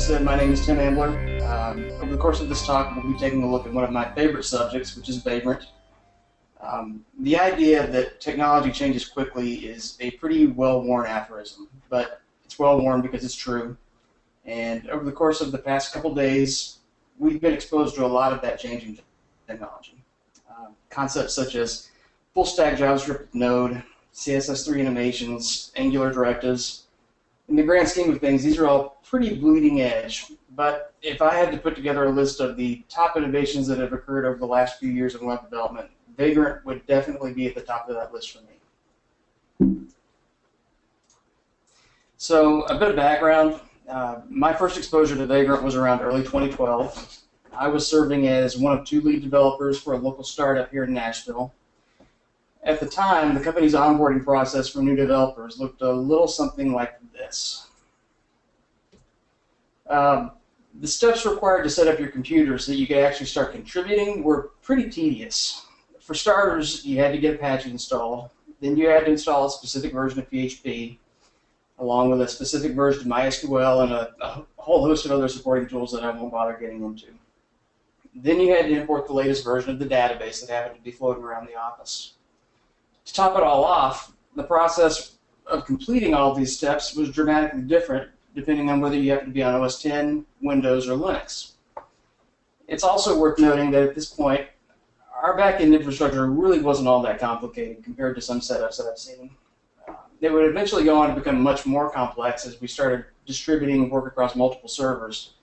said, my name is Tim Ambler. Over the course of this talk, we'll be taking a look at one of my favorite subjects, which is Vagrant. The idea that technology changes quickly is a pretty well-worn aphorism, but it's well-worn because it's true. And over the course of the past couple days, we've been exposed to a lot of that changing technology. Concepts such as full-stack JavaScript with Node, CSS3 animations, Angular directives. In the grand scheme of things, these are all pretty bleeding edge, but if I had to put together a list of the top innovations that have occurred over the last few years in web development, Vagrant would definitely be at the top of that list for me. So, a bit of background. My first exposure to Vagrant was around early 2012. I was serving as one of two lead developers for a local startup here in Nashville. At the time, the company's onboarding process for new developers looked a little something like this. The steps required to set up your computer so that you could actually start contributing were pretty tedious. For starters, you had to get Apache installed. Then you had to install a specific version of PHP, along with a specific version of MySQL and a whole host of other supporting tools that I won't bother getting into. Then you had to import the latest version of the database that happened to be floating around the office. To top it all off, the process of completing all of these steps was dramatically different depending on whether you happen to be on OS X, Windows, or Linux. It's also worth noting that at this point, our back-end infrastructure really wasn't all that complicated compared to some setups that I've seen. It would eventually go on to become much more complex as we started distributing work across multiple servers.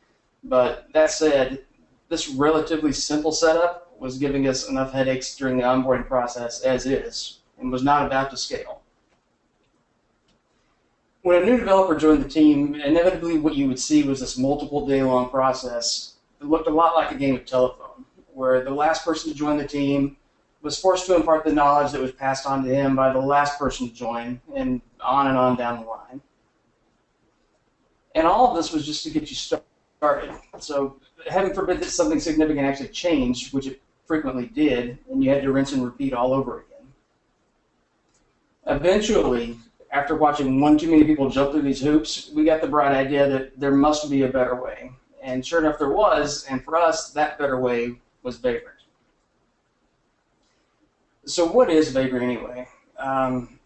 But that said, this relatively simple setup was giving us enough headaches during the onboarding process as is, and was not about to scale. When a new developer joined the team, inevitably what you would see was this multiple day-long process that looked a lot like a game of telephone, where the last person to join the team was forced to impart the knowledge that was passed on to him by the last person to join, and on down the line. And all of this was just to get you started. So, heaven forbid that something significant actually changed, which it frequently did, and you had to rinse and repeat all over again. Eventually, after watching one too many people jump through these hoops, we got the bright idea that there must be a better way. And sure enough, there was, and for us, that better way was Vagrant. So what is Vagrant anyway?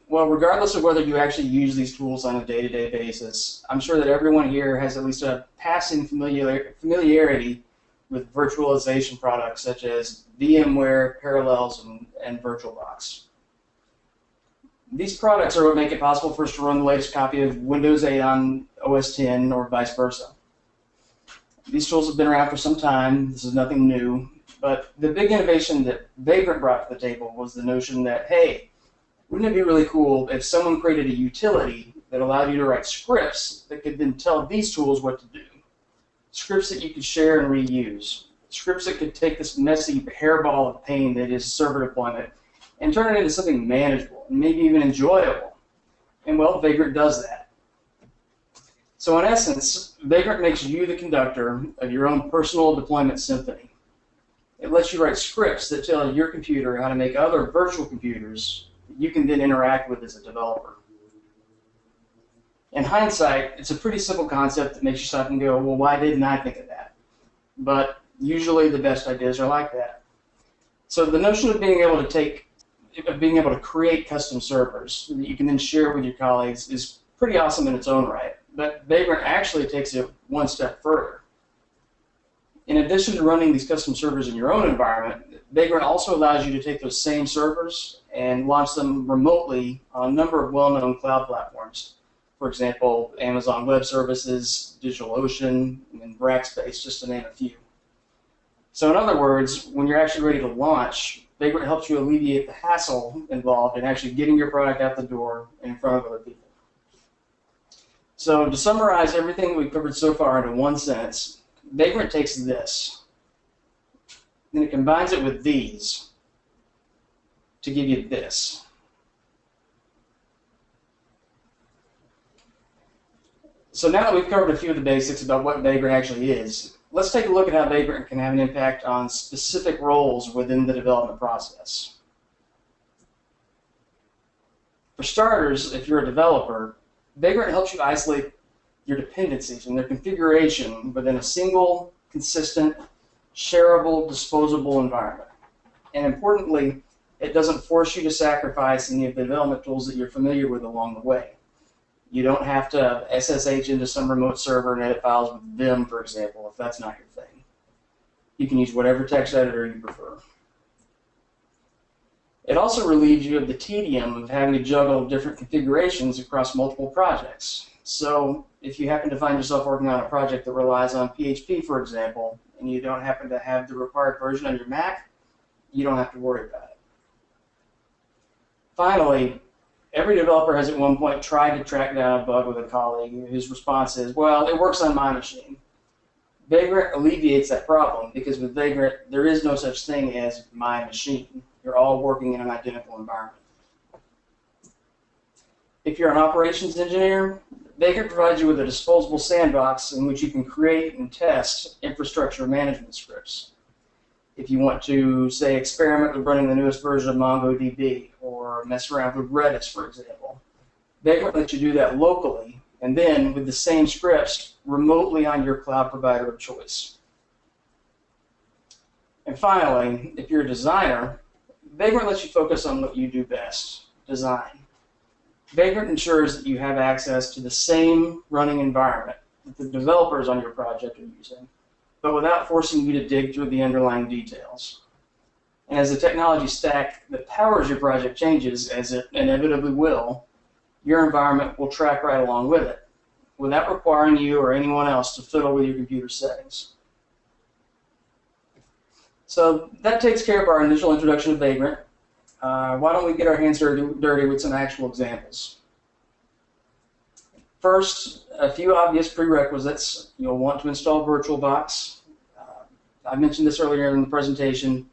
Well, regardless of whether you actually use these tools on a day-to-day basis, I'm sure that everyone here has at least a passing familiarity with virtualization products such as VMware, Parallels, and VirtualBox. These products are what make it possible for us to run the latest copy of Windows 8 on OS X or vice versa. These tools have been around for some time. This is nothing new. But the big innovation that Vagrant brought to the table was the notion that, hey, wouldn't it be really cool if someone created a utility that allowed you to write scripts that could then tell these tools what to do? Scripts that you could share and reuse. Scripts that could take this messy hairball of pain that is server deployment and turn it into something manageable and maybe even enjoyable. And well, Vagrant does that. So in essence, Vagrant makes you the conductor of your own personal deployment symphony. It lets you write scripts that tell your computer how to make other virtual computers that you can then interact with as a developer. In hindsight, it's a pretty simple concept that makes you stop and go, well, why didn't I think of that? But usually the best ideas are like that. So the notion of being able to create custom servers that you can then share with your colleagues is pretty awesome in its own right. But Vagrant actually takes it one step further. In addition to running these custom servers in your own environment, Vagrant also allows you to take those same servers and launch them remotely on a number of well-known cloud platforms. For example, Amazon Web Services, DigitalOcean, and Rackspace, just to name a few. So in other words, when you're actually ready to launch, Vagrant helps you alleviate the hassle involved in actually getting your product out the door and in front of other people. So to summarize everything we've covered so far into one sentence, Vagrant takes this, then it combines it with these to give you this. So now that we've covered a few of the basics about what Vagrant actually is, let's take a look at how Vagrant can have an impact on specific roles within the development process. For starters, if you're a developer, Vagrant helps you isolate your dependencies and their configuration within a single, consistent, shareable, disposable environment. And importantly, it doesn't force you to sacrifice any of the development tools that you're familiar with along the way. You don't have to SSH into some remote server and edit files with Vim, for example, if that's not your thing. You can use whatever text editor you prefer. It also relieves you of the tedium of having to juggle different configurations across multiple projects. So if you happen to find yourself working on a project that relies on PHP, for example, and you don't happen to have the required version on your Mac, you don't have to worry about it. Finally, every developer has at one point tried to track down a bug with a colleague whose response is, well, it works on my machine. Vagrant alleviates that problem because with Vagrant, there is no such thing as my machine. You're all working in an identical environment. If you're an operations engineer, Vagrant provides you with a disposable sandbox in which you can create and test infrastructure management scripts. If you want to, say, experiment with running the newest version of MongoDB or mess around with Redis, for example, Vagrant lets you do that locally and then with the same scripts remotely on your cloud provider of choice. And finally, if you're a designer, Vagrant lets you focus on what you do best, design. Vagrant ensures that you have access to the same running environment that the developers on your project are using, but without forcing you to dig through the underlying details. And as the technology stack that powers your project changes, as it inevitably will, your environment will track right along with it, without requiring you or anyone else to fiddle with your computer settings. So that takes care of our initial introduction to Vagrant. Why don't we get our hands dirty with some actual examples? First, a few obvious prerequisites. You'll want to install VirtualBox. I mentioned this earlier in the presentation.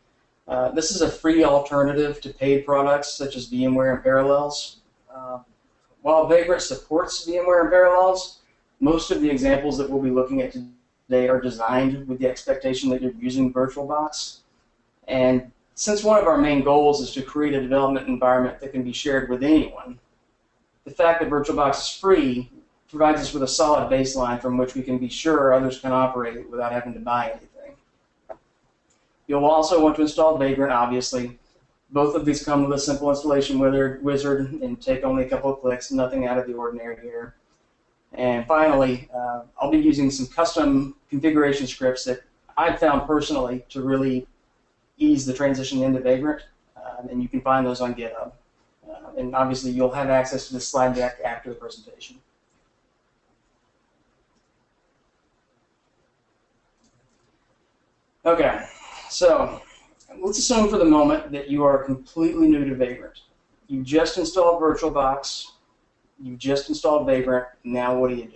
This is a free alternative to paid products such as VMware and Parallels. While Vagrant supports VMware and Parallels, most of the examples that we'll be looking at today are designed with the expectation that you're using VirtualBox. And since one of our main goals is to create a development environment that can be shared with anyone, the fact that VirtualBox is free provides us with a solid baseline from which we can be sure others can operate without having to buy anything. You'll also want to install Vagrant, obviously. Both of these come with a simple installation wizard and take only a couple of clicks, nothing out of the ordinary here. And finally, I'll be using some custom configuration scripts that I've found personally to really ease the transition into Vagrant, and you can find those on GitHub. And obviously, you'll have access to the slide deck after the presentation. Okay, so let's assume for the moment that you are completely new to Vagrant. You just installed VirtualBox, you just installed Vagrant, now what do?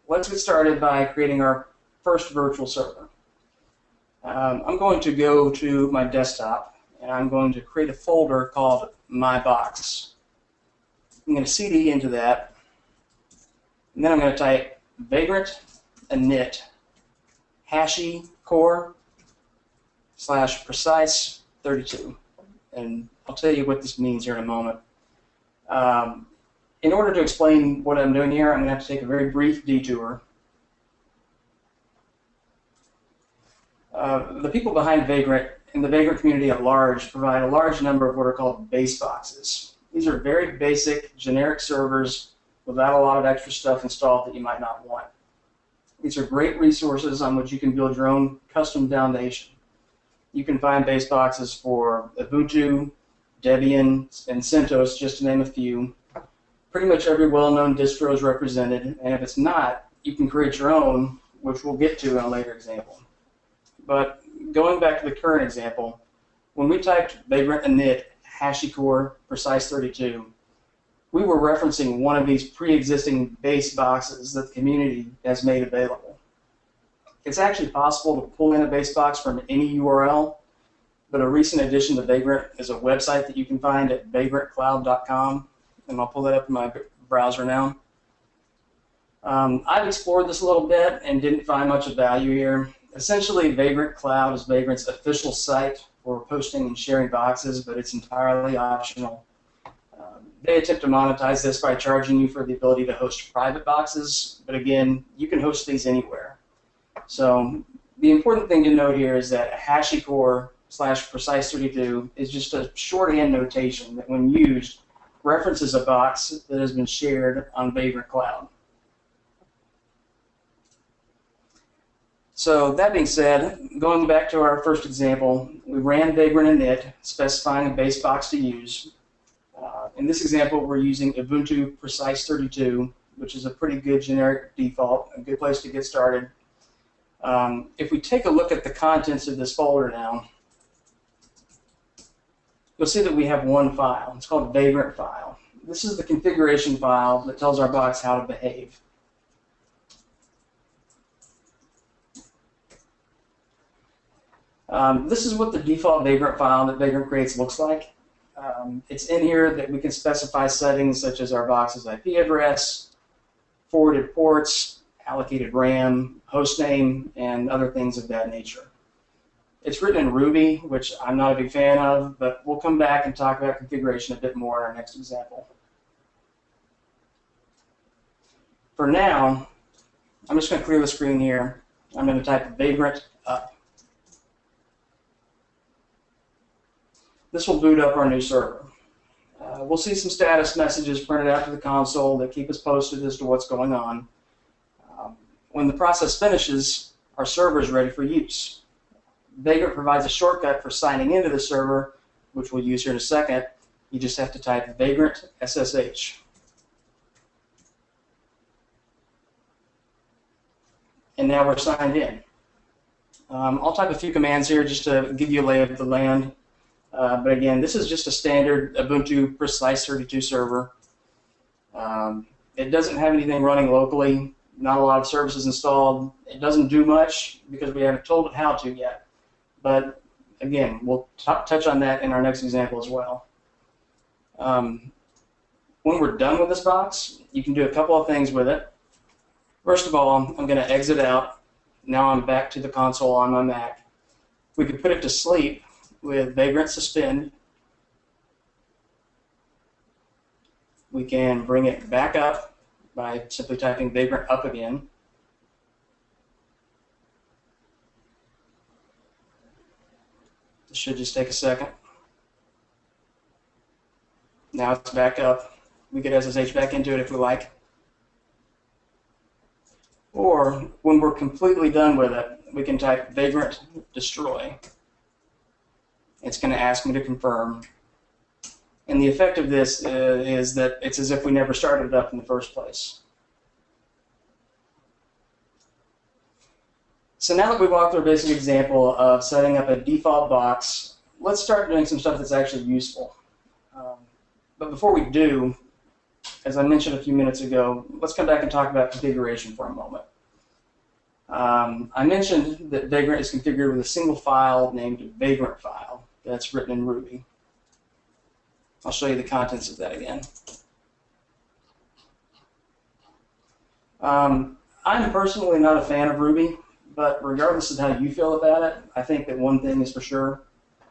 Let's get started by creating our first virtual server. I'm going to go to my desktop, and I'm going to create a folder called My Box. I'm going to cd into that, and then I'm going to type vagrant init HashiCorp /precise 32. And I'll tell you what this means here in a moment. In order to explain what I'm doing here, I'm going to have to take a very brief detour. The people behind Vagrant and the Vagrant community at large provide a large number of what are called base boxes. These are very basic, generic servers without a lot of extra stuff installed that you might not want. These are great resources on which you can build your own custom foundation. You can find base boxes for Ubuntu, Debian, and CentOS, just to name a few. Pretty much every well-known distro is represented, and if it's not, you can create your own, which we'll get to in a later example. But going back to the current example, when we typed vagrant init HashiCorp precise 32, we were referencing one of these pre-existing base boxes that the community has made available. It's actually possible to pull in a base box from any URL, but a recent addition to Vagrant is a website that you can find at vagrantcloud.com, and I'll pull that up in my browser now. I've explored this a little bit and didn't find much of value here. Essentially, Vagrant Cloud is Vagrant's official site for posting and sharing boxes, but it's entirely optional. They attempt to monetize this by charging you for the ability to host private boxes, but again, you can host these anywhere. So the important thing to note here is that HashiCorp/Precise32 is just a shorthand notation that, when used, references a box that has been shared on Vagrant Cloud. So that being said, going back to our first example, we ran Vagrant init, specifying a base box to use. In this example, we're using Ubuntu Precise32, which is a pretty good generic default, a good place to get started. If we take a look at the contents of this folder now, you'll see that we have one file. It's called Vagrant file. This is the configuration file that tells our box how to behave. This is what the default Vagrant file that Vagrant creates looks like. It's in here that we can specify settings such as our box's IP address, forwarded ports, allocated RAM, host name, and other things of that nature. It's written in Ruby, which I'm not a big fan of, but we'll come back and talk about configuration a bit more in our next example. For now, I'm just going to clear the screen here. I'm going to type Vagrant up. This will boot up our new server. We'll see some status messages printed out to the console that keep us posted as to what's going on. When the process finishes, our server is ready for use. Vagrant provides a shortcut for signing into the server, which we'll use here in a second. You just have to type Vagrant SSH. And now we're signed in. I'll type a few commands here just to give you a lay of the land. But again, this is just a standard Ubuntu Precise32 server. It doesn't have anything running locally, not a lot of services installed. It doesn't do much because we haven't told it how to yet. But again, we'll touch on that in our next example as well. When we're done with this box, you can do a couple of things with it. First of all, I'm going to exit out. Now I'm back to the console on my Mac. We could put it to sleep with Vagrant suspend. We can bring it back up by simply typing Vagrant up again. This should just take a second. Now it's back up. We could SSH back into it if we like. Or when we're completely done with it, we can type Vagrant destroy. It's going to ask me to confirm. And the effect of this is that it's as if we never started it up in the first place. So now that we've walked through a basic example of setting up a default box, let's start doing some stuff that's actually useful. But before we do, as I mentioned a few minutes ago, let's come back and talk about configuration for a moment. I mentioned that Vagrant is configured with a single file named Vagrant file that's written in Ruby. I'll show you the contents of that again. I'm personally not a fan of Ruby, but regardless of how you feel about it, I think that one thing is for sure: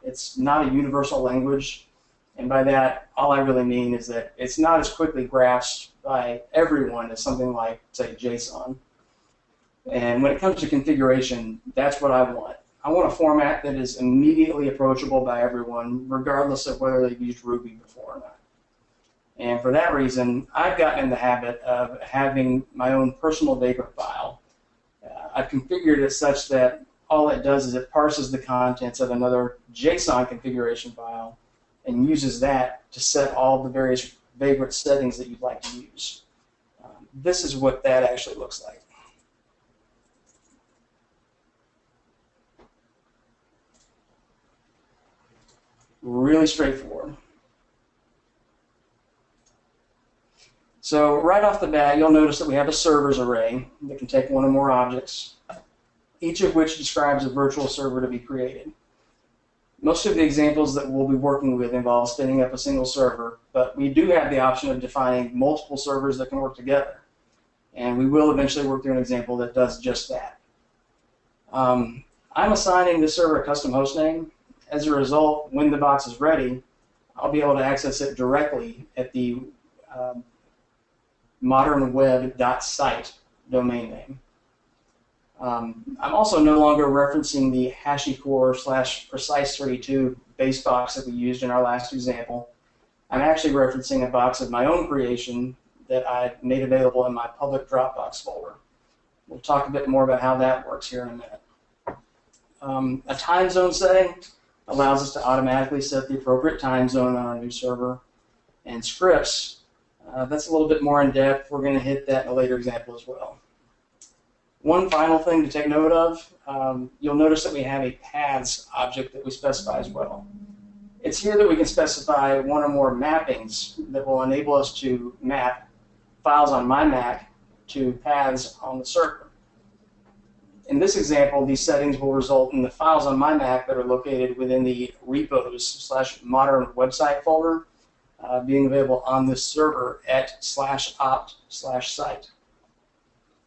it's not a universal language. And by that, all I really mean is that it's not as quickly grasped by everyone as something like, say, JSON. And when it comes to configuration, that's what I want. I want a format that is immediately approachable by everyone, regardless of whether they've used Ruby before or not. And for that reason, I've gotten in the habit of having my own personal Vagrant file. I've configured it such that all it does is it parses the contents of another JSON configuration file and uses that to set all the various Vagrant settings that you'd like to use. This is what that actually looks like. Really straightforward. So right off the bat, you'll notice that we have a servers array that can take one or more objects, each of which describes a virtual server to be created. Most of the examples that we'll be working with involve spinning up a single server, but we do have the option of defining multiple servers that can work together. And we will eventually work through an example that does just that. I'm assigning this server a custom host name. As a result, when the box is ready, I'll be able to access it directly at the modernweb.site domain name. I'm also no longer referencing the HashiCorp/Precise32 base box that we used in our last example. I'm actually referencing a box of my own creation that I made available in my public Dropbox folder. We'll talk a bit more about how that works here in a minute. A time zone setting allows us to automatically set the appropriate time zone on our new server. And scripts, that's a little bit more in depth. We're going to hit that in a later example as well. One final thing to take note of, you'll notice that we have a paths object that we specify as well. It's here that we can specify one or more mappings that will enable us to map files on my Mac to paths on the server. In this example, these settings will result in the files on my Mac that are located within the repos/modern website folder being available on this server at /opt/site.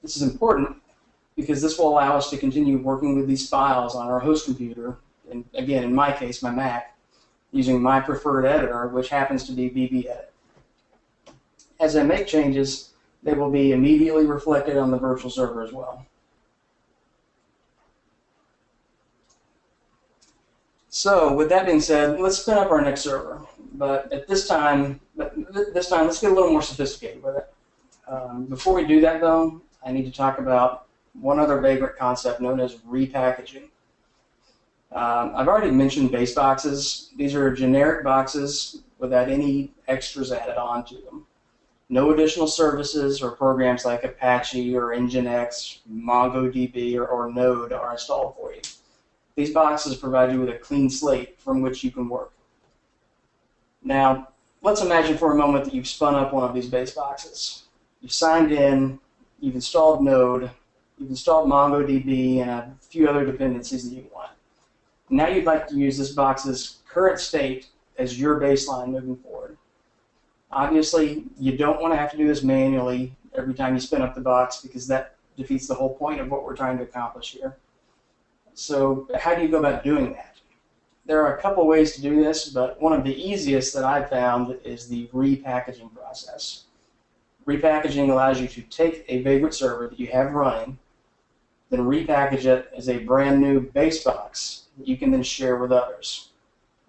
This is important because this will allow us to continue working with these files on our host computer, and again, in my case, my Mac, using my preferred editor, which happens to be BBEdit. As I make changes, they will be immediately reflected on the virtual server as well. So, with that being said, let's spin up our next server. But at this time, let's get a little more sophisticated with it. Before we do that, though, I need to talk about one other Vagrant concept known as repackaging. I've already mentioned base boxes. These are generic boxes without any extras added on to them. No additional services or programs like Apache or Nginx, MongoDB, or Node are installed for you. These boxes provide you with a clean slate from which you can work. Now, let's imagine for a moment that you've spun up one of these base boxes. You've signed in, you've installed Node, you've installed MongoDB, and a few other dependencies that you want. Now you'd like to use this box's current state as your baseline moving forward. Obviously, you don't want to have to do this manually every time you spin up the box because that defeats the whole point of what we're trying to accomplish here. So how do you go about doing that? There are a couple ways to do this, but one of the easiest that I've found is the repackaging process. Repackaging allows you to take a Vagrant server that you have running, then repackage it as a brand new base box that you can then share with others.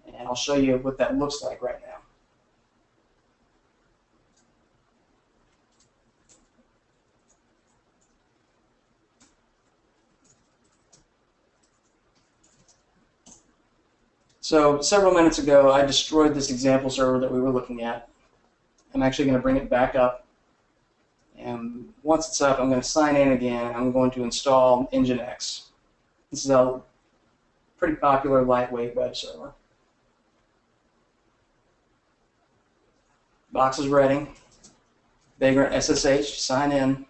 And I'll show you what that looks like right now. So several minutes ago, I destroyed this example server that we were looking at. I'm actually going to bring it back up. And once it's up, I'm going to sign in again. I'm going to install Nginx. This is a pretty popular lightweight web server. Box is ready. Vagrant SSH, sign in.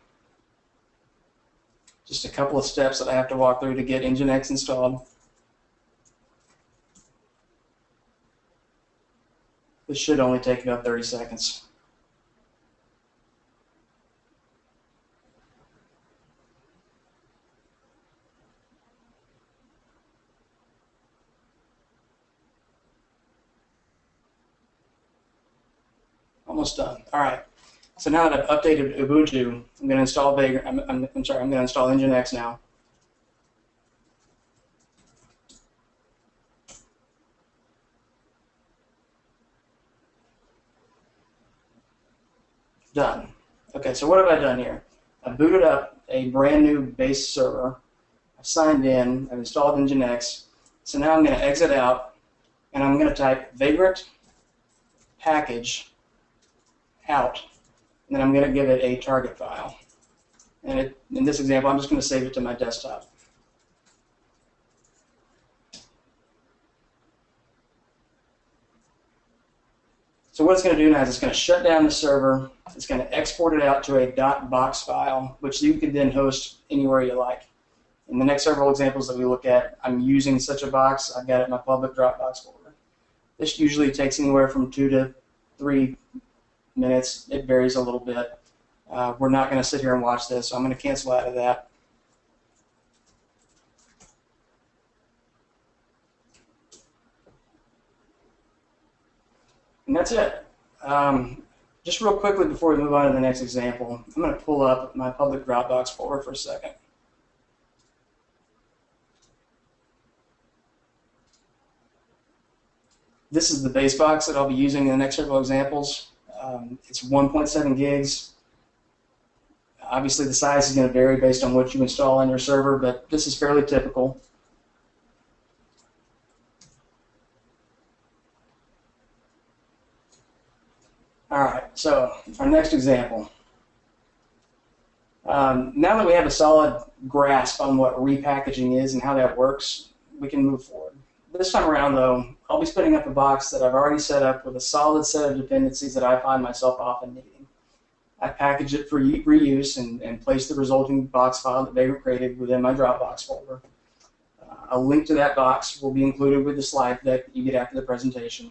Just a couple of steps that I have to walk through to get Nginx installed. This should only take about 30 seconds. Almost done. All right. So now that I've updated Ubuntu, I'm going to install Vagrant. I'm going to install Nginx now. Done. Okay, so what have I done here? I've booted up a brand new base server. I've signed in. I've installed Nginx. So now I'm going to exit out, and I'm going to type Vagrant package out, and then I'm going to give it a target file. And in this example, I'm just going to save it to my desktop. So what it's going to do now is it's going to shut down the server. It's going to export it out to a .box file, which you can then host anywhere you like. In the next several examples that we look at, I'm using such a box. I've got it in my public Dropbox folder. This usually takes anywhere from 2 to 3 minutes. It varies a little bit. We're not going to sit here and watch this, so I'm going to cancel out of that. And that's it. Just real quickly before we move on to the next example, I'm going to pull up my public Dropbox folder for a second. This is the base box that I'll be using in the next several examples. It's 1.7 gigs. Obviously, the size is going to vary based on what you install on your server, but this is fairly typical. All right, so our next example. Now that we have a solid grasp on what repackaging is and how that works, we can move forward. This time around, though, I'll be spinning up a box that I've already set up with a solid set of dependencies that I find myself often needing. I package it for reuse and place the resulting box file that Vagrant created within my Dropbox folder. A link to that box will be included with the slide deck that you get after the presentation.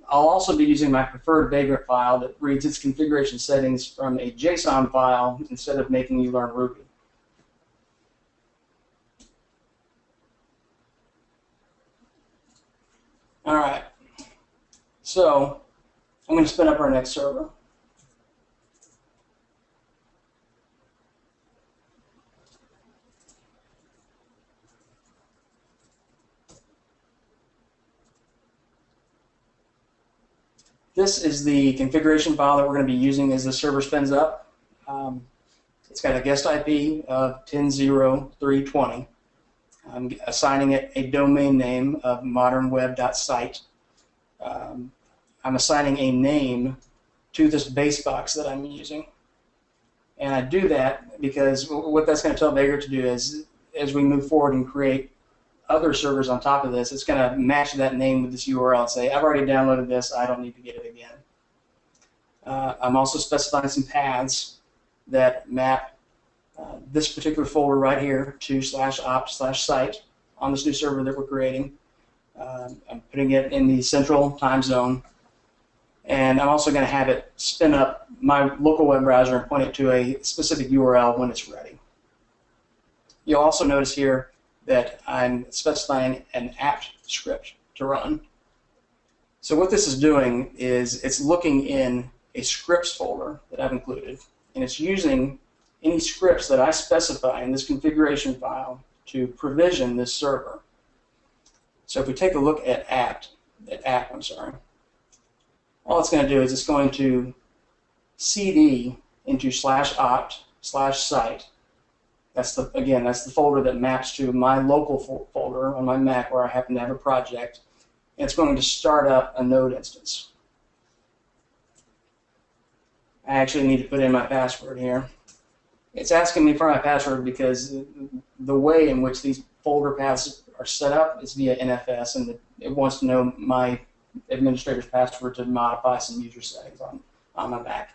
I'll also be using my preferred Vagrant file that reads its configuration settings from a JSON file instead of making you learn Ruby. All right, so I'm going to spin up our next server. This is the configuration file that we're going to be using as the server spins up. It's got a guest IP of 10.0.3.20. I'm assigning it a domain name of modernweb.site. I'm assigning a name to this base box that I'm using. And I do that because what that's going to tell Vagrant to do is, as we move forward and create other servers on top of this, it's going to match that name with this URL and say, I've already downloaded this, I don't need to get it again. I'm also specifying some paths that map this particular folder right here to /opt/site on this new server that we're creating. I'm putting it in the central time zone, and I'm also going to have it spin up my local web browser and point it to a specific URL when it's ready. You'll also notice here that I'm specifying an apt script to run. So what this is doing is it's looking in a scripts folder that I've included, and it's using any scripts that I specify in this configuration file to provision this server. So if we take a look at apt, all it's going to do is it's going to cd into /opt/site. That's the folder that maps to my local folder on my Mac where I happen to have a project. And it's going to start up a node instance. I actually need to put in my password here. It's asking me for my password because the way in which these folder paths are set up is via NFS, and it wants to know my administrator's password to modify some user settings on my Mac.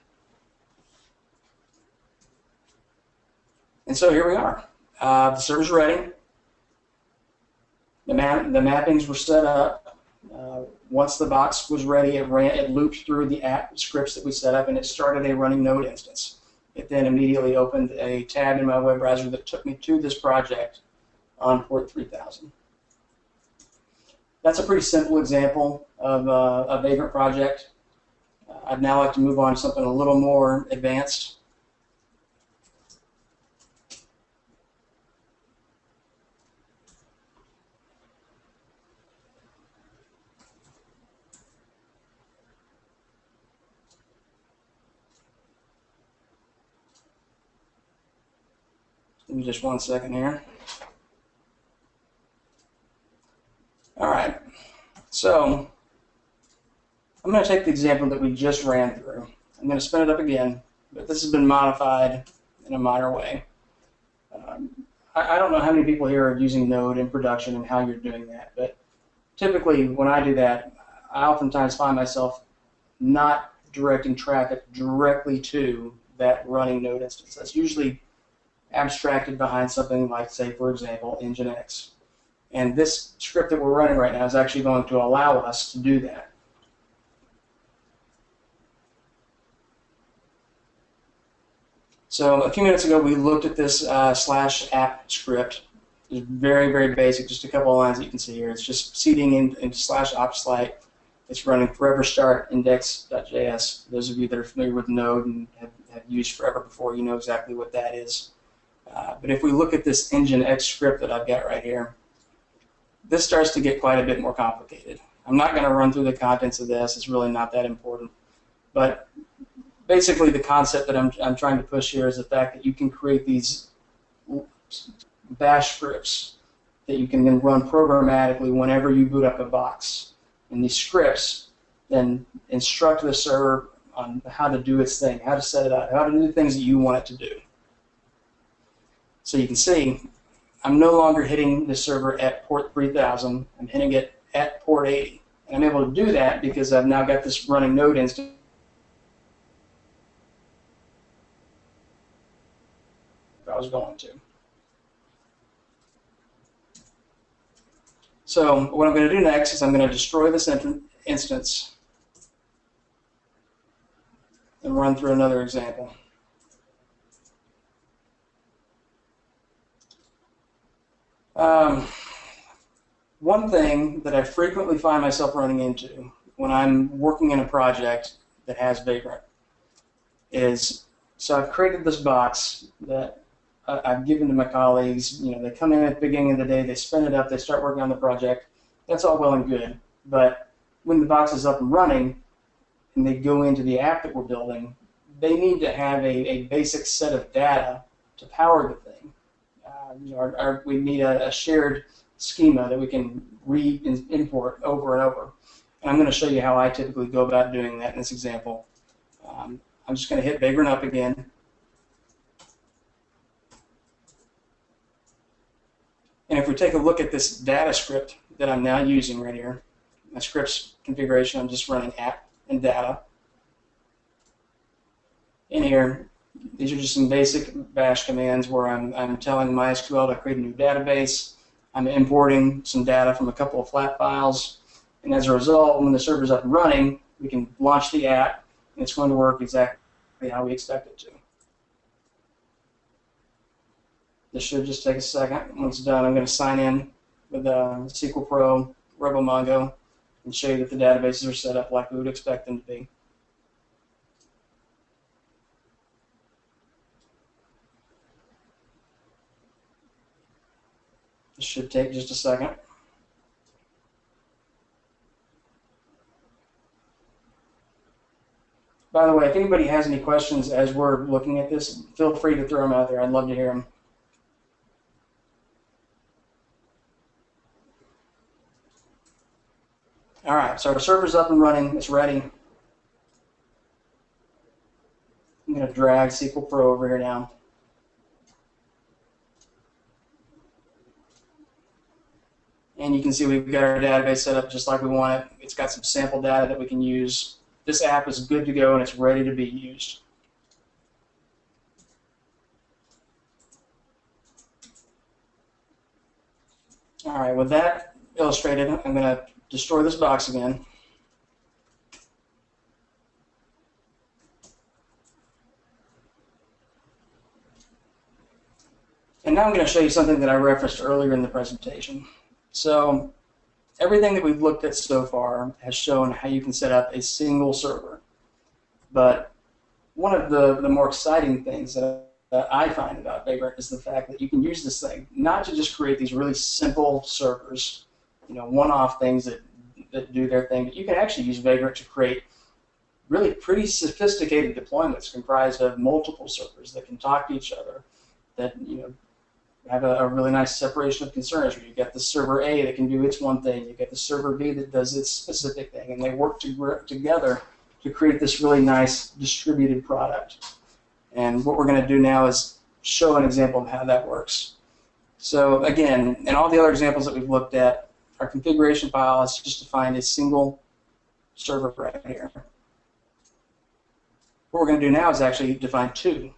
And so here we are. The server's ready. The mappings were set up. Once the box was ready, it looped through the apt scripts that we set up, and it started a running node instance. It then immediately opened a tab in my web browser that took me to this project on port 3000. That's a pretty simple example of a Vagrant project. I'd now like to move on to something a little more advanced. Give me just 1 second here. All right, so I'm going to take the example that we just ran through. I'm going to spin it up again, but this has been modified in a minor way. I don't know how many people here are using Node in production and how you're doing that, but typically when I do that, I oftentimes find myself not directing traffic directly to that running Node instance. That's usually abstracted behind something like, say, for example, Nginx. And this script that we're running right now is actually going to allow us to do that. So a few minutes ago we looked at this /apt script. It's very, very basic, just a couple of lines that you can see here. It's just seeding into /opt/site It's running forever start index.js. Those of you that are familiar with Node and have used forever before, you know exactly what that is. But if we look at this nginx script that I've got right here, this starts to get quite a bit more complicated. I'm not going to run through the contents of this. It's really not that important. But basically the concept that I'm trying to push here is the fact that you can create these bash scripts that you can then run programmatically whenever you boot up a box. And these scripts then instruct the server on how to do its thing, how to set it up, how to do the things that you want it to do. So you can see I'm no longer hitting the server at port 3000, I'm hitting it at port 80. And I'm able to do that because I've now got this running node instance I was going to. So what I'm going to do next is I'm going to destroy this instance and run through another example. One thing that I frequently find myself running into when I'm working in a project that has Vagrant is, so I've created this box that I've given to my colleagues. You know, they come in at the beginning of the day, they spin it up, they start working on the project. That's all well and good, but when the box is up and running and they go into the app that we're building, they need to have a basic set of data to power the thing. You know, we need a shared schema that we can read and import over and over. And I'm going to show you how I typically go about doing that in this example. I'm just going to hit Vagrant up again. And if we take a look at this data script that I'm now using right here, my script's configuration, I'm just running app and data. In here, these are just some basic bash commands where I'm telling MySQL to create a new database. I'm importing some data from a couple of flat files. And as a result, when the server's up and running, we can launch the app, and it's going to work exactly how we expect it to. This should just take a second. When it's done, I'm going to sign in with SQL Pro, RoboMongo, and show you that the databases are set up like we would expect them to be. This should take just a second. By the way, if anybody has any questions as we're looking at this, feel free to throw them out there. I'd love to hear them. All right, so our server's up and running. It's ready. I'm going to drag SQL Pro over here now. And you can see we've got our database set up just like we want it. It's got some sample data that we can use. This app is good to go and it's ready to be used. All right, with that illustrated, I'm going to destroy this box again. And now I'm going to show you something that I referenced earlier in the presentation. So everything that we've looked at so far has shown how you can set up a single server. But one of the more exciting things that I find about Vagrant is the fact that you can use this thing not to just create these really simple servers, you know, one-off things that do their thing, but you can actually use Vagrant to create really pretty sophisticated deployments comprised of multiple servers that can talk to each other, that, you know, have a really nice separation of concerns where you get the server A that can do its one thing, you get the server B that does its specific thing, and they work together to create this really nice distributed product. And what we're going to do now is show an example of how that works. So again, in all the other examples that we've looked at, our configuration file is just defined a single server right here. What we're going to do now is actually define two.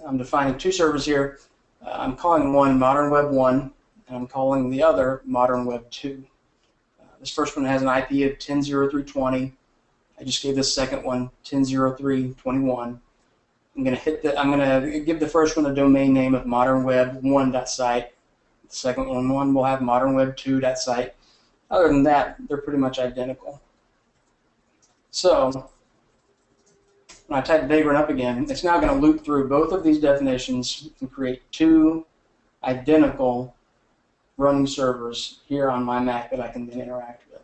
I'm defining two servers here. I'm calling one Modern Web 1, and I'm calling the other Modern Web 2. This first one has an IP of 10.03.20. I just gave this second one 10.03.21. I'm going to give the first one a domain name of modernweb1.site. The second one will have modernweb2.site. Other than that, they're pretty much identical. So when I type Vagrant up again, it's now going to loop through both of these definitions and create two identical running servers here on my Mac that I can then interact with.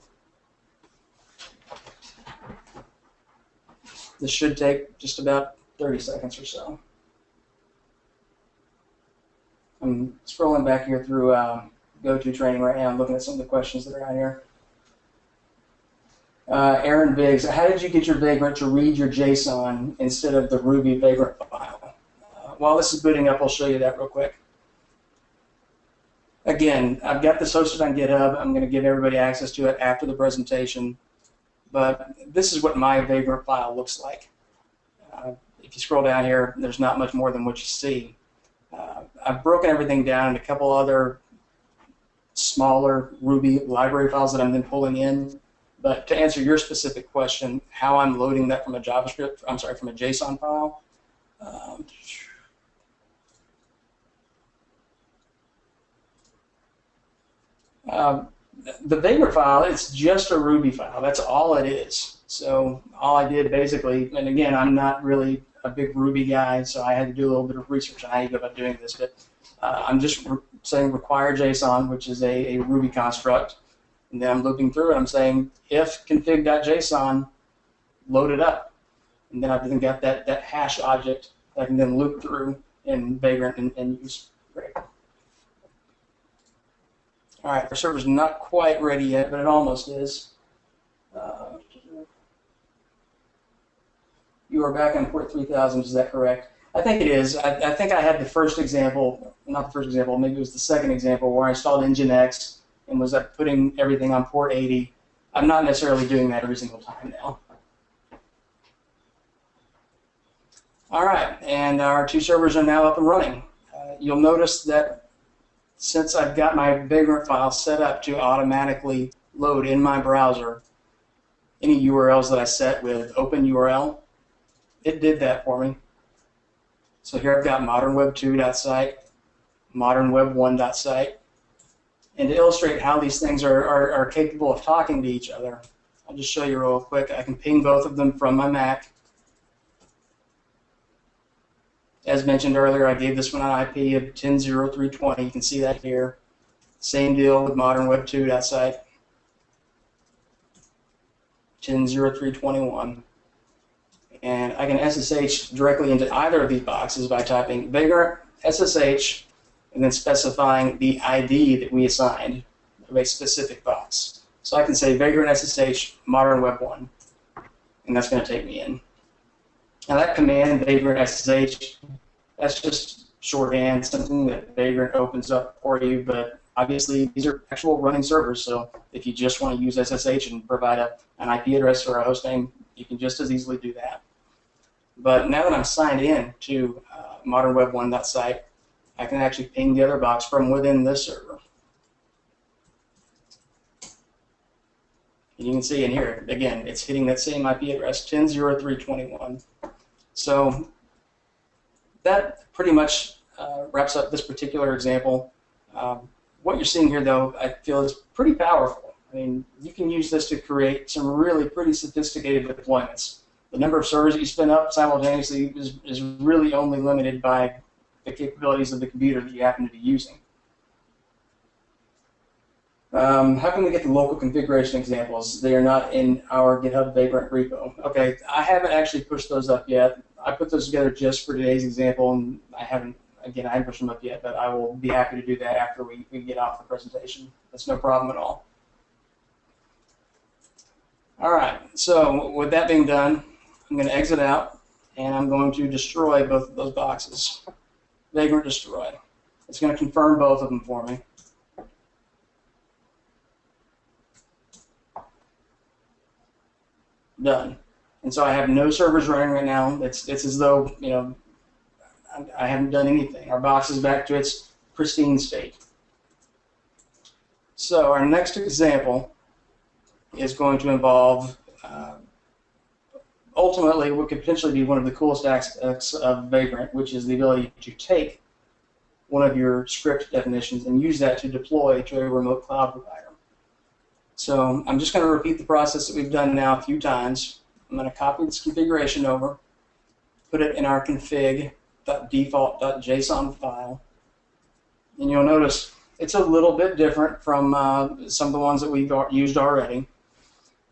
This should take just about 30 seconds or so. I'm scrolling back here through GoToTraining right now. I'm looking at some of the questions that are out here. Aaron Biggs, how did you get your Vagrant to read your JSON instead of the Ruby Vagrant file? While this is booting up, I'll show you that real quick. Again, I've got this hosted on GitHub. I'm going to give everybody access to it after the presentation. But this is what my Vagrant file looks like. If you scroll down here, there's not much more than what you see. I've broken everything down into a couple other smaller Ruby library files that I'm then pulling in. But to answer your specific question, how I'm loading that from a JavaScript, I'm sorry, from a JSON file. The Vagrant file, it's just a Ruby file. That's all it is. So all I did basically, and again, I'm not really a big Ruby guy, so I had to do a little bit of research on how you go about doing this. But I'm just saying require JSON, which is a Ruby construct. And then I'm looping through it. I'm saying if config.json, load it up. And then I've then got that hash object that I can then loop through in Vagrant and use. Great. All right, our server's not quite ready yet, but it almost is. You are back on port 3000, is that correct? I think it is. I think I had the first example, not the first example, maybe it was the second example where I installed Nginx and was putting everything on port 80. I'm not necessarily doing that every single time now. All right, and our two servers are now up and running. You'll notice that since I've got my Vagrant file set up to automatically load in my browser any URLs that I set with open URL, it did that for me. So here I've got modernweb2.site, modernweb1.site. And to illustrate how these things are capable of talking to each other, I'll just show you real quick. I can ping both of them from my Mac. As mentioned earlier, I gave this one an IP of 10.0320. You can see that here. Same deal with modernweb2.site, 10.0321. And I can SSH directly into either of these boxes by typing Vagrant SSH and then specifying the ID that we assigned of a specific box. So I can say Vagrant SSH Modern Web 1, and that's going to take me in. Now that command, Vagrant SSH, that's just shorthand, something that Vagrant opens up for you, but obviously these are actual running servers, so if you just want to use SSH and provide an IP address or a host name, you can just as easily do that. But now that I'm signed in to modernweb1.site, I can actually ping the other box from within this server. And you can see in here, again, it's hitting that same IP address, 10.0321. So that pretty much wraps up this particular example. What you're seeing here, though, I feel is pretty powerful. I mean, you can use this to create some really pretty sophisticated deployments. The number of servers that you spin up simultaneously is really only limited by the capabilities of the computer that you happen to be using. How can we get the local configuration examples? They are not in our GitHub Vagrant repo. Okay, I haven't actually pushed those up yet. I put those together just for today's example, and I haven't pushed them up yet, but I will be happy to do that after we get off the presentation. That's no problem at all. All right, so with that being done, I'm going to exit out, and I'm going to destroy both of those boxes. Vagrant destroy. It's going to confirm both of them for me. Done. And so I have no servers running right now. It's as though, you know, I haven't done anything. Our box is back to its pristine state. So our next example is going to involve ultimately what could potentially be one of the coolest aspects of Vagrant, which is the ability to take one of your script definitions and use that to deploy to a remote cloud provider. So I'm just going to repeat the process that we've done now a few times. I'm going to copy this configuration over, put it in our config.default.json file, and you'll notice it's a little bit different from some of the ones that we've used already,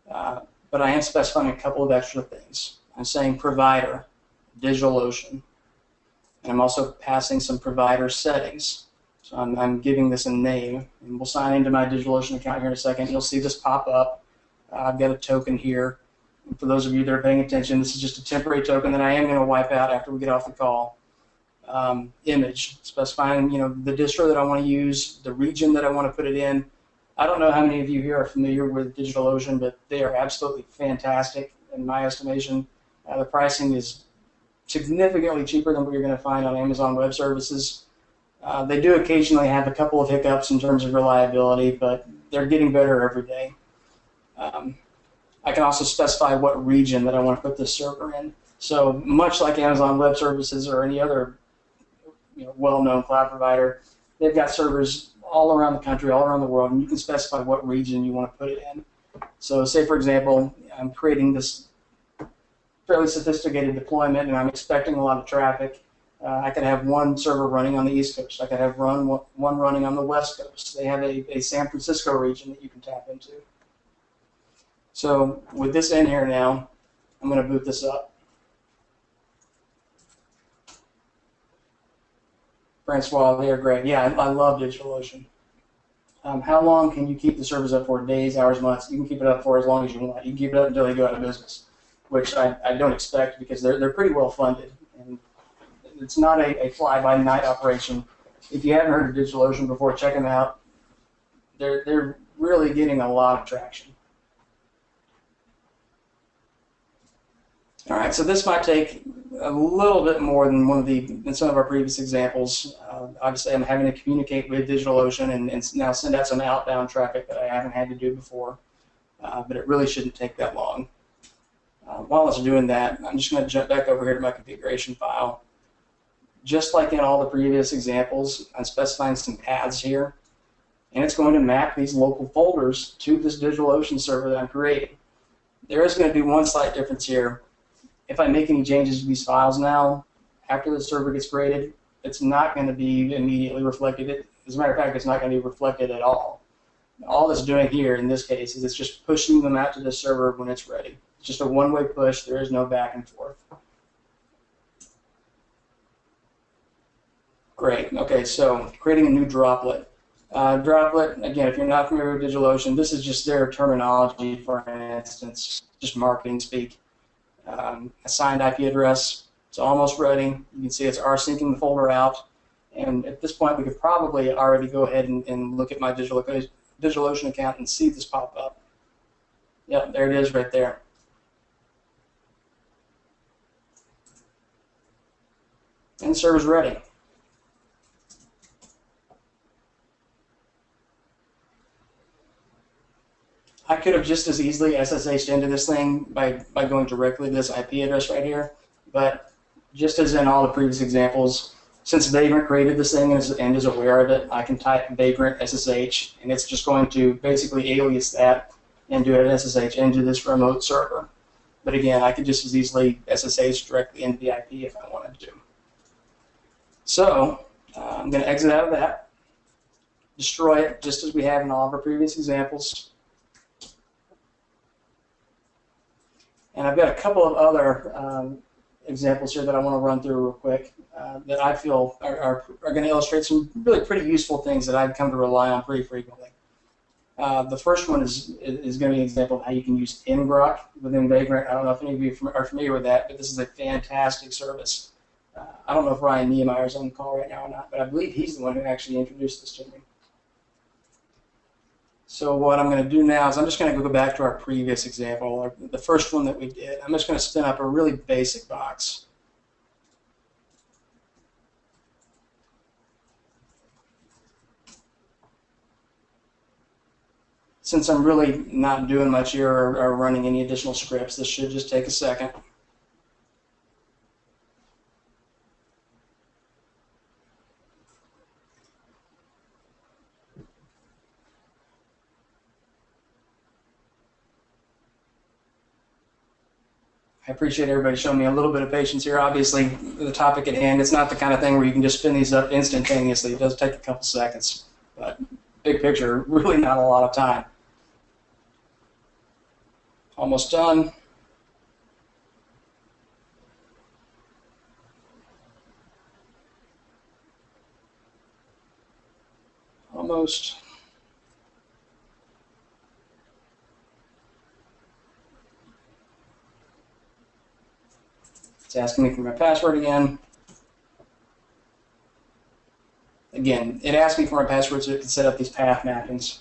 but I am specifying a couple of extra things. I'm saying provider, DigitalOcean, and I'm also passing some provider settings. So I'm giving this a name, and we'll sign into my DigitalOcean account here in a second. You'll see this pop up. I've got a token here. And for those of you that are paying attention, this is just a temporary token that I am going to wipe out after we get off the call. Image, specifying the distro that I want to use, the region that I want to put it in. I don't know how many of you here are familiar with DigitalOcean, but they are absolutely fantastic in my estimation. The pricing is significantly cheaper than what you're going to find on Amazon Web Services. They do occasionally have a couple of hiccups in terms of reliability, but they're getting better every day. I can also specify what region that I want to put this server in. So much like Amazon Web Services or any other well-known cloud provider, they've got servers all around the country, all around the world, and you can specify what region you want to put it in. So say, for example, I'm creating this fairly sophisticated deployment, and I'm expecting a lot of traffic. I could have one server running on the East Coast. I could have one running on the West Coast. They have a San Francisco region that you can tap into. So with this in here now, I'm going to boot this up. Francois, they are great. Yeah, I love DigitalOcean. How long can you keep the servers up for? Days, hours, months? You can keep it up for as long as you want. You can keep it up until they go out of business, which I don't expect because they're pretty well funded. And it's not a fly-by-night operation. If you haven't heard of DigitalOcean before, check them out. They're really getting a lot of traction. All right, so this might take a little bit more than some of our previous examples. Obviously, I'm having to communicate with DigitalOcean and now send out some outbound traffic that I haven't had to do before, but it really shouldn't take that long. While it's doing that, I'm just going to jump back over here to my configuration file. Just like in all the previous examples, I'm specifying some paths here, and it's going to map these local folders to this DigitalOcean server that I'm creating. There is going to be one slight difference here. If I make any changes to these files now, after the server gets created, it's not going to be immediately reflected. As a matter of fact, it's not going to be reflected at all. All it's doing here in this case is it's just pushing them out to the server when it's ready. It's just a one-way push. There is no back and forth. Great. Okay, so creating a new droplet. Droplet, again, if you're not familiar with DigitalOcean, this is just their terminology for an instance, just marketing speak. Assigned IP address, it's almost ready. You can see it's rsyncing the folder out. And at this point, we could probably already go ahead and look at my DigitalOcean account and see this pop up. Yep, there it is right there. And the server's ready. I could have just as easily SSH'd into this thing by going directly to this IP address right here, but just as in all the previous examples, since Vagrant created this thing and is aware of it, I can type Vagrant SSH, and it's just going to basically alias that and do an SSH into this remote server. But again, I could just as easily SSH directly into the IP if I wanted to. So I'm going to exit out of that, destroy it just as we have in all of our previous examples. And I've got a couple of other examples here that I want to run through real quick that I feel are going to illustrate some really pretty useful things that I've come to rely on pretty frequently. The first one is going to be an example of how you can use ngrok within Vagrant. I don't know if any of you are familiar with that, but this is a fantastic service. I don't know if Ryan Niemeyer is on the call right now or not, but I believe he's the one who actually introduced this to me. So what I'm going to do now is I'm just going to go back to our previous example, or the first one that we did. I'm just going to spin up a really basic box. Since I'm really not doing much here or running any additional scripts, this should just take a second. I appreciate everybody showing me a little bit of patience here. Obviously, the topic at hand, it's not the kind of thing where you can just spin these up instantaneously. It does take a couple seconds. But big picture, really not a lot of time. Almost done. Almost. It's asking me for my password again. Again, it asked me for my password so it can set up these path mappings.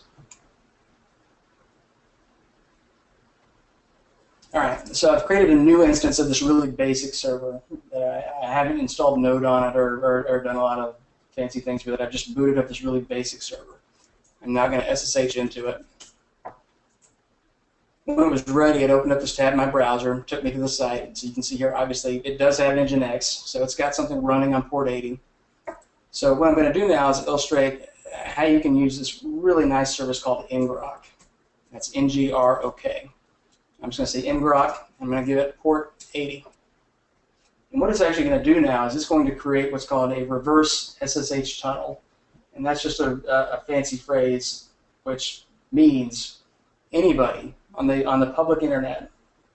All right, so I've created a new instance of this really basic server that I haven't installed Node on it or done a lot of fancy things with it. I've just booted up this really basic server. I'm now going to SSH into it. When it was ready, it opened up this tab in my browser, took me to the site. So you can see here, obviously, it does have Nginx, so it's got something running on port 80. So what I'm going to do now is illustrate how you can use this really nice service called ngrok. That's N-G-R-O-K. I'm just going to say ngrok. I'm going to give it port 80. And what it's actually going to do now is it's going to create what's called a reverse SSH tunnel. And that's just a fancy phrase which means anybody on the public internet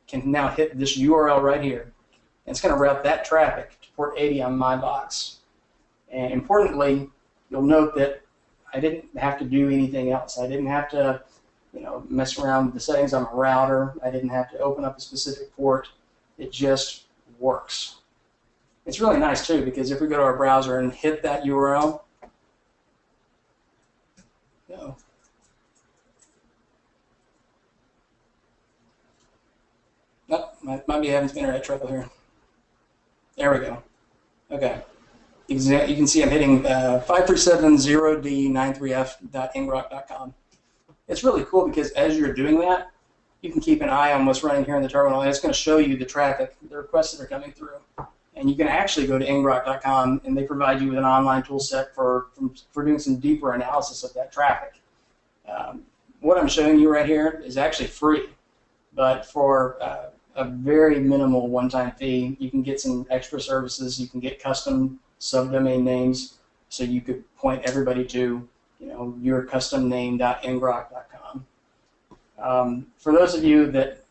can now hit this URL right here. And it's going to route that traffic to port 80 on my box. And importantly, you'll note that I didn't have to do anything else. I didn't have to, mess around with the settings on my router. I didn't have to open up a specific port. It just works. It's really nice too, because if we go to our browser and hit that URL, might be having some internet trouble here. There we go. Okay. You can see I'm hitting 5370d93f.ngrok.com. It's really cool because as you're doing that, you can keep an eye on what's running here in the terminal, and it's going to show you the traffic, the requests that are coming through. And you can actually go to ngrok.com, and they provide you with an online tool set for doing some deeper analysis of that traffic. What I'm showing you right here is actually free, but for a very minimal one-time fee, you can get some extra services. You can get custom subdomain names, so you could point everybody to, your custom name.ngrok.com. For those of you that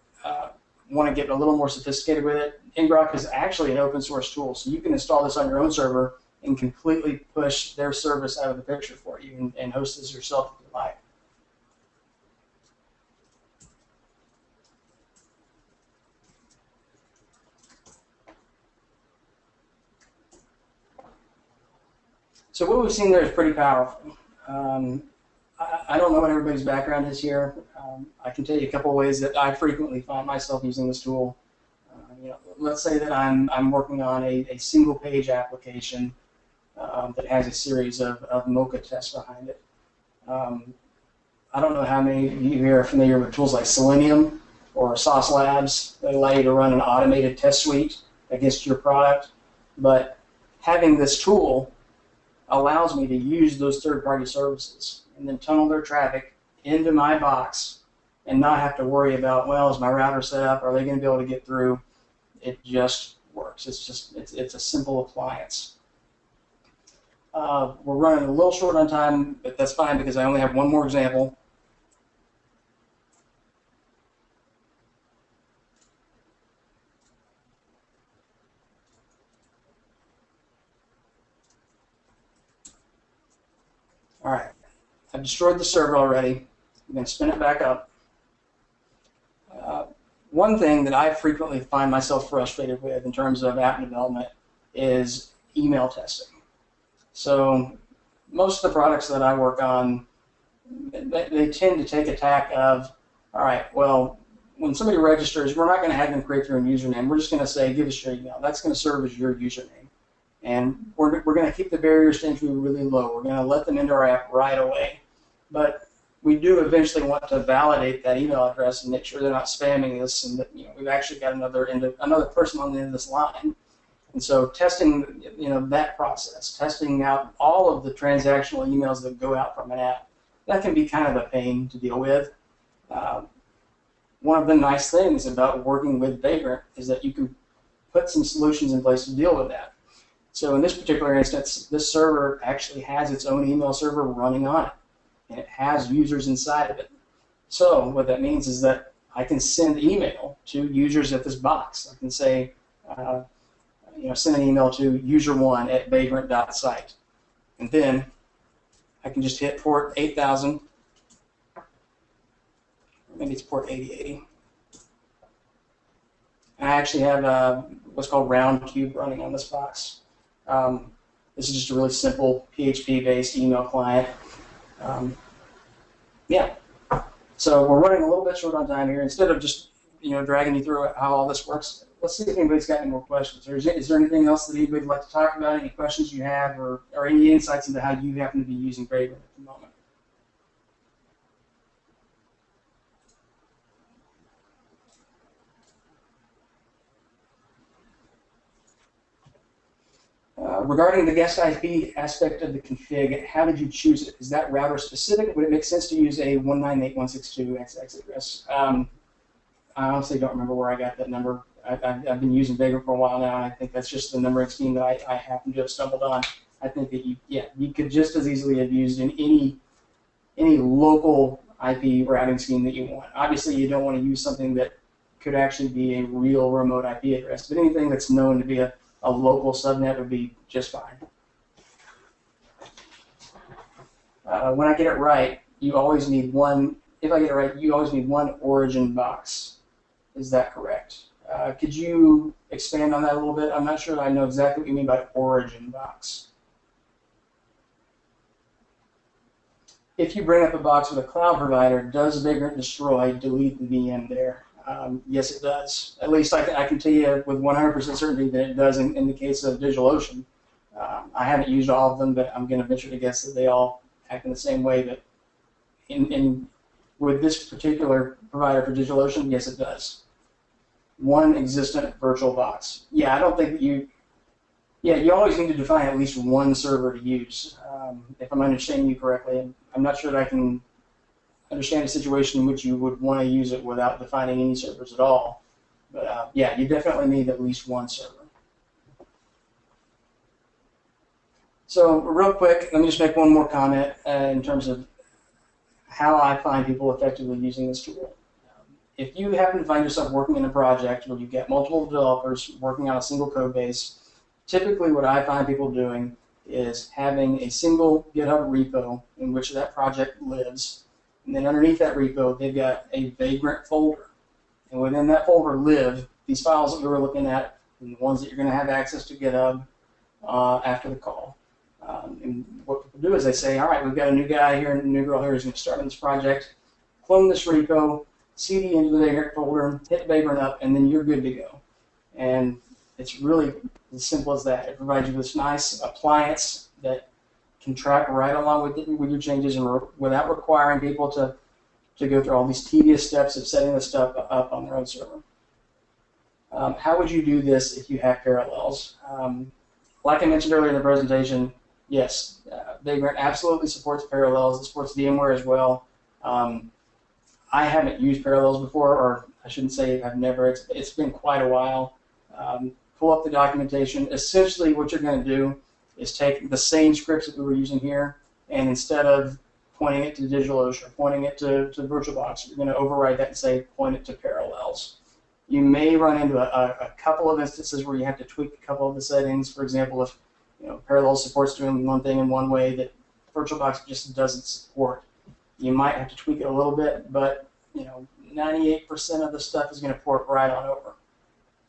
want to get a little more sophisticated with it, ngrok is actually an open source tool, so you can install this on your own server and completely push their service out of the picture for you and host this yourself if you like. So what we've seen there is pretty powerful. I don't know what everybody's background is here. I can tell you a couple of ways that I frequently find myself using this tool. Let's say that I'm working on a single page application that has a series of Mocha tests behind it. I don't know how many of you here are familiar with tools like Selenium or Sauce Labs that allow you to run an automated test suite against your product, but having this tool allows me to use those third-party services and then tunnel their traffic into my box and not have to worry about, well, is my router set up? Are they going to be able to get through? It just works. It's a simple appliance. We're running a little short on time, but that's fine because I only have one more example. All right, I've destroyed the server already. I'm going to spin it back up. One thing that I frequently find myself frustrated with in terms of app development is email testing. So most of the products that I work on, they tend to take a tack of, all right, well, when somebody registers, we're not going to have them create their own username. We're just going to say, give us your email. That's going to serve as your username. And we're going to keep the barriers to entry really low. We're going to let them into our app right away. But we do eventually want to validate that email address and make sure they're not spamming us and that we've actually got another person on the end of this line. And so testing that process, testing out all of the transactional emails that go out from an app, that can be kind of a pain to deal with. one of the nice things about working with Vagrant is that you can put some solutions in place to deal with that. So in this particular instance, this server actually has its own email server running on it, and it has users inside of it. So what that means is that I can send email to users at this box. I can say, send an email to user1@vagrant.site, and then I can just hit port 8000. Maybe it's port 8080. And I actually have what's called Roundcube running on this box. This is just a really simple PHP-based email client. Yeah. So we're running a little bit short on time here. Instead of just dragging you through how all this works, let's see if anybody's got any more questions. Or is there anything else that anybody would like to talk about? Any questions you have, or any insights into how you happen to be using Vagrant at the moment? Regarding the guest IP aspect of the config, how did you choose it? Is that router specific? Would it make sense to use a 198.162.xx address? I honestly don't remember where I got that number. I've been using Vagrant for a while now, and I think that's just the numbering scheme that I happen to have stumbled on. I think that you could just as easily have used in any local IP routing scheme that you want. Obviously, you don't want to use something that could actually be a real remote IP address, but anything that's known to be a local subnet would be just fine. When I get it right, you always need one. If I get it right, you always need one origin box. Is that correct? Could you expand on that a little bit? I'm not sure that I know exactly what you mean by origin box. If you bring up a box with a cloud provider, does Vagrant destroy, delete the VM there? Yes, it does. At least I can tell you with 100% certainty that it does in the case of DigitalOcean. I haven't used all of them, but I'm going to venture to guess that they all act in the same way. But with this particular provider for DigitalOcean, yes, it does. One existent virtual box. Yeah, I don't think that you always need to define at least one server to use. If I'm understanding you correctly, I'm not sure that I can understand a situation in which you would want to use it without defining any servers at all. But yeah, you definitely need at least one server. So real quick, let me just make one more comment in terms of how I find people effectively using this tool. If you happen to find yourself working in a project where you've got multiple developers working on a single code base, typically what I find people doing is having a single GitHub repo in which that project lives. And then underneath that repo, they've got a Vagrant folder. And within that folder live these files that we were looking at, and the ones that you're going to have access to GitHub after the call. And what people do is they say, all right, we've got a new guy here and a new girl here who's going to start on this project. Clone this repo, CD into the Vagrant folder, hit Vagrant up, and then you're good to go. And it's really as simple as that. It provides you this nice appliance that can track right along with your changes and without requiring people to go through all these tedious steps of setting this stuff up on their own server. How would you do this if you have parallels? Like I mentioned earlier in the presentation, yes, Vagrant absolutely supports parallels. It supports VMware as well. I haven't used parallels before, or I shouldn't say I've never. It's been quite a while. Pull up the documentation. Essentially what you're going to do is take the same scripts that we were using here, and instead of pointing it to DigitalOcean or pointing it to VirtualBox, you're going to override that and say point it to Parallels. You may run into a couple of instances where you have to tweak a couple of the settings. For example, if Parallels supports doing one thing in one way that VirtualBox just doesn't support, you might have to tweak it a little bit, but 98% of the stuff is going to port right on over.